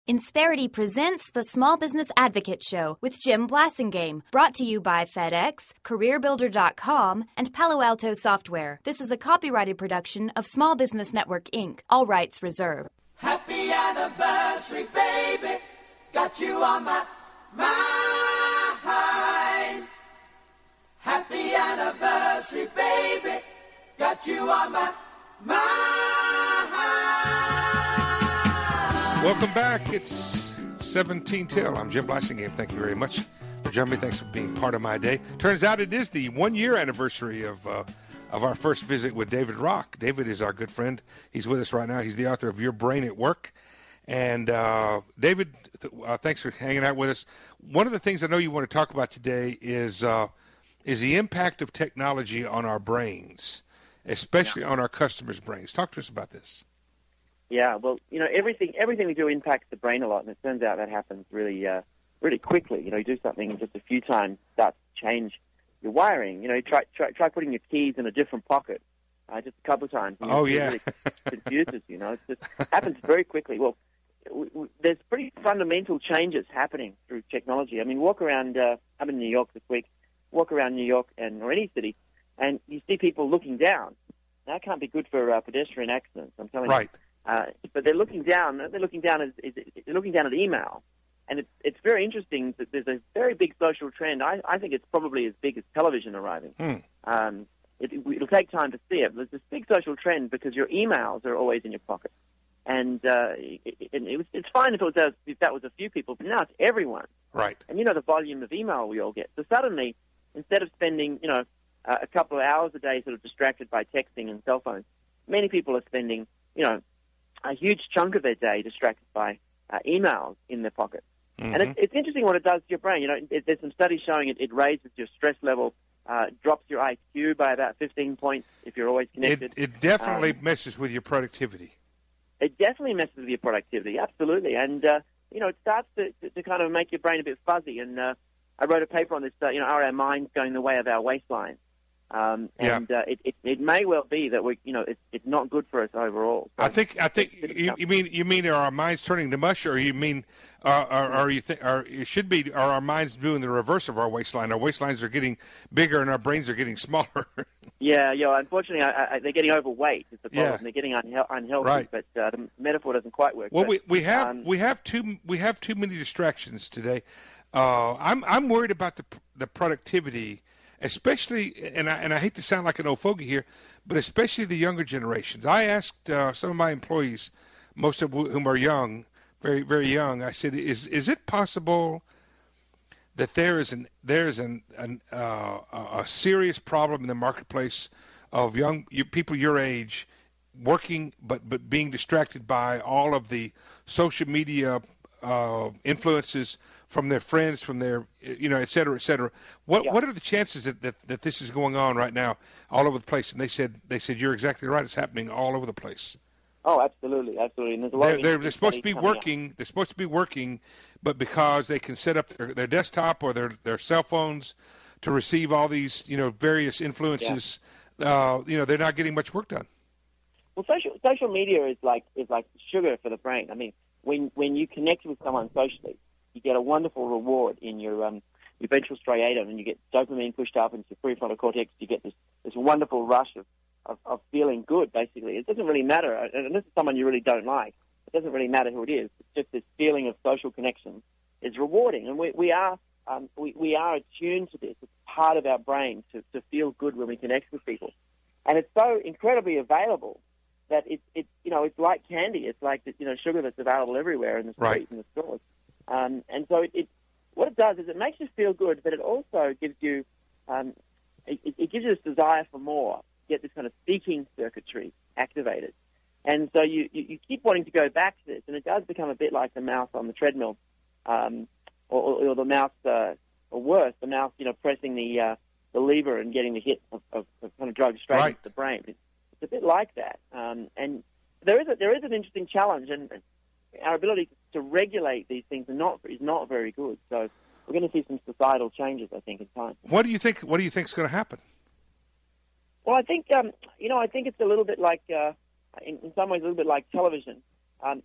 Insperity presents the Small Business Advocate Show with Jim Blasingame, brought to you by FedEx, CareerBuilder.com, and Palo Alto Software. This is a copyrighted production of Small Business Network, Inc., all rights reserved. Happy anniversary, baby, got you on my mind. Happy anniversary, baby, got you on my mind. Welcome back. It's 17 till. I'm Jim Blasingame. Thank you very much for joining me. Thanks for being part of my day. Turns out it is the 1 year anniversary of our first visit with David Rock. David is our good friend. He's with us right now. He's the author of Your Brain at Work. And David, thanks for hanging out with us. One of the things I know you want to talk about today is the impact of technology on our brains, especially on our customers' brains. Talk to us about this. Yeah, well, everything we do impacts the brain a lot, and it turns out that happens really quickly. You do something just a few times, starts to change your wiring. Try putting your keys in a different pocket just a couple of times. And it really confuses you. It just happens very quickly. Well, there's pretty fundamental changes happening through technology. I mean, walk around. I'm in New York this week. Walk around New York or any city, and you see people looking down. Now, that can't be good for pedestrian accidents. I'm telling you. Right. But they're looking down. They're looking down at email, and it's very interesting that there's a very big social trend. I think it's probably as big as television arriving. It'll take time to see it. There's this big social trend because your emails are always in your pocket, and it's fine if that was a few people, but now it's everyone. Right. And the volume of email we all get. So suddenly, instead of spending a couple of hours a day sort of distracted by texting and cell phones, many people are spending a huge chunk of their day distracted by emails in their pocket. Mm-hmm. And it's interesting what it does to your brain. There's some studies showing it raises your stress level, drops your IQ by about 15 points if you're always connected. It definitely messes with your productivity. It definitely messes with your productivity, absolutely. And, it starts to kind of make your brain a bit fuzzy. And I wrote a paper on this, are our minds going the way of our waistline? It may well be that it's not good for us overall. So I think you mean are our minds turning to mush, or you mean it should be are our minds doing the reverse of our waistline? Our waistlines are getting bigger and our brains are getting smaller. Yeah. Unfortunately, they're getting overweight. Is the problem? Yeah. They're getting unhealthy. Right. But the metaphor doesn't quite work. Well, but, we have too many distractions today. I'm worried about the productivity. Especially, and I hate to sound like an old fogey here, but especially the younger generations. I asked some of my employees, most of whom are young, very, very young. I said, "Is it possible that there is a serious problem in the marketplace of people your age working but being distracted by all of the social media influences from their friends, from their, et cetera, et cetera. What are the chances that this is going on right now all over the place? And they said you're exactly right. It's happening all over the place. Oh, absolutely. And there's a lot they're supposed to be working. They're supposed to be working, but because they can set up their desktop or their cell phones to receive all these various influences, they're not getting much work done. Well, social media is like sugar for the brain. I mean, when you connect with someone socially, you get a wonderful reward in your ventral striatum, and you get dopamine pushed up into your prefrontal cortex. You get this wonderful rush of feeling good, basically. It doesn't really matter, and this is someone you really don't like. It doesn't really matter who it is. It's just this feeling of social connection is rewarding, and we are attuned to this. It's part of our brain to feel good when we connect with people, and it's so incredibly available that it's like candy. It's like sugar that's available everywhere in the streets and the stores. And so what it does is it makes you feel good, but it also gives you it gives you this desire for more. You get this kind of seeking circuitry activated, and so you keep wanting to go back to this, and it does become a bit like the mouse on the treadmill, or the mouse, or worse, the mouse pressing the lever and getting the hit of kind of drugs straight into the brain. It's a bit like that, and there is an interesting challenge, and our ability to regulate these things is not very good. So we're going to see some societal changes, I think, in time. What do you think is going to happen? Well, I think I think it's a little bit like, in some ways, a little bit like television.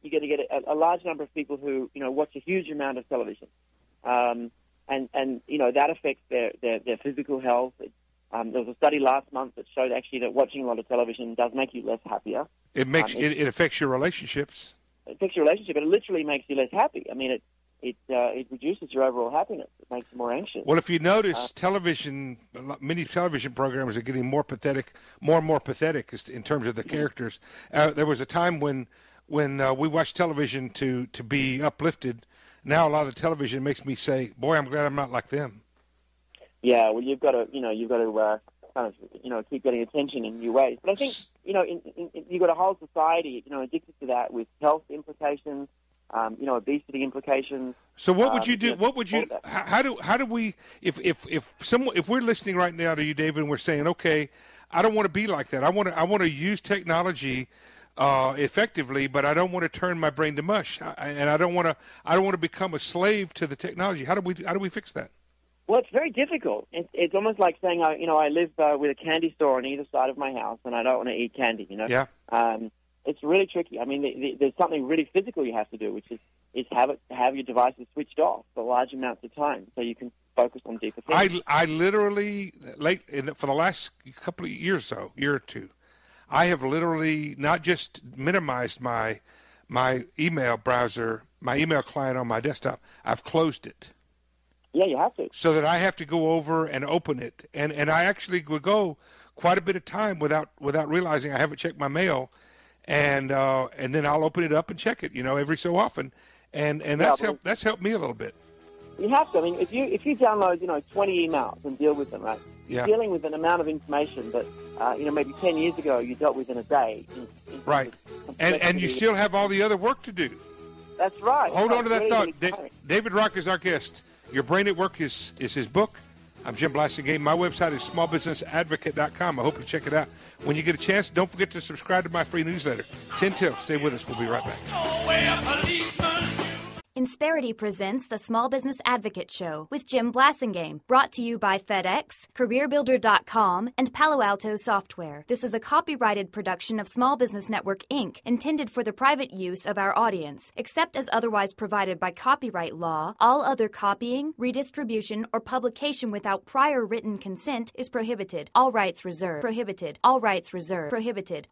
you're going to get a large number of people who, watch a huge amount of television. And that affects their physical health. There was a study last month that showed actually that watching a lot of television does make you less happier. It affects your relationships. It affects your relationship, but it literally makes you less happy. I mean, it reduces your overall happiness. It makes you more anxious. Well, if you notice, many television programs are getting more and more pathetic in terms of the characters. There was a time when we watched television to be uplifted. Now a lot of the television makes me say, "Boy, I'm glad I'm not like them." Yeah, well, you've got to kind of, keep getting attention in new ways. But I think, you've got a whole society, addicted to that with health implications, obesity implications. So what would you do? How do we, if we're listening right now to you, David, and we're saying, okay, I don't want to be like that. I want to use technology effectively, but I don't want to turn my brain to mush, and I don't want to become a slave to the technology. How do we fix that? Well, it's very difficult. It's almost like saying, I live with a candy store on either side of my house, and I don't want to eat candy. Yeah. It's really tricky. I mean, there's something really physical you have to do, which is have your devices switched off for large amounts of time, so you can focus on deeper things. I literally for the last couple of year or two, I have literally not just minimized my email browser, my email client on my desktop. I've closed it. Yeah, you have to. So that I have to go over and open it, and I actually would go quite a bit of time without realizing I haven't checked my mail, and then I'll open it up and check it, every so often, and that's helped me a little bit. You have to. I mean, if you download 20 emails and deal with them, right? Yeah. You're dealing with an amount of information that maybe 10 years ago you dealt with in a day. Right, and you still have all the other work to do. That's right. Hold on to that really, thought. Really David Rock is our guest. Your Brain at Work is his book. I'm Jim Blasingame. My website is smallbusinessadvocate.com. I hope you check it out. When you get a chance, don't forget to subscribe to my free newsletter. 10 till. Stay with us. We'll be right back. Insperity presents the Small Business Advocate Show with Jim Blasingame, brought to you by FedEx, CareerBuilder.com, and Palo Alto Software. This is a copyrighted production of Small Business Network, Inc., intended for the private use of our audience. Except as otherwise provided by copyright law, all other copying, redistribution, or publication without prior written consent is prohibited. All rights reserved. Prohibited. All rights reserved. Prohibited.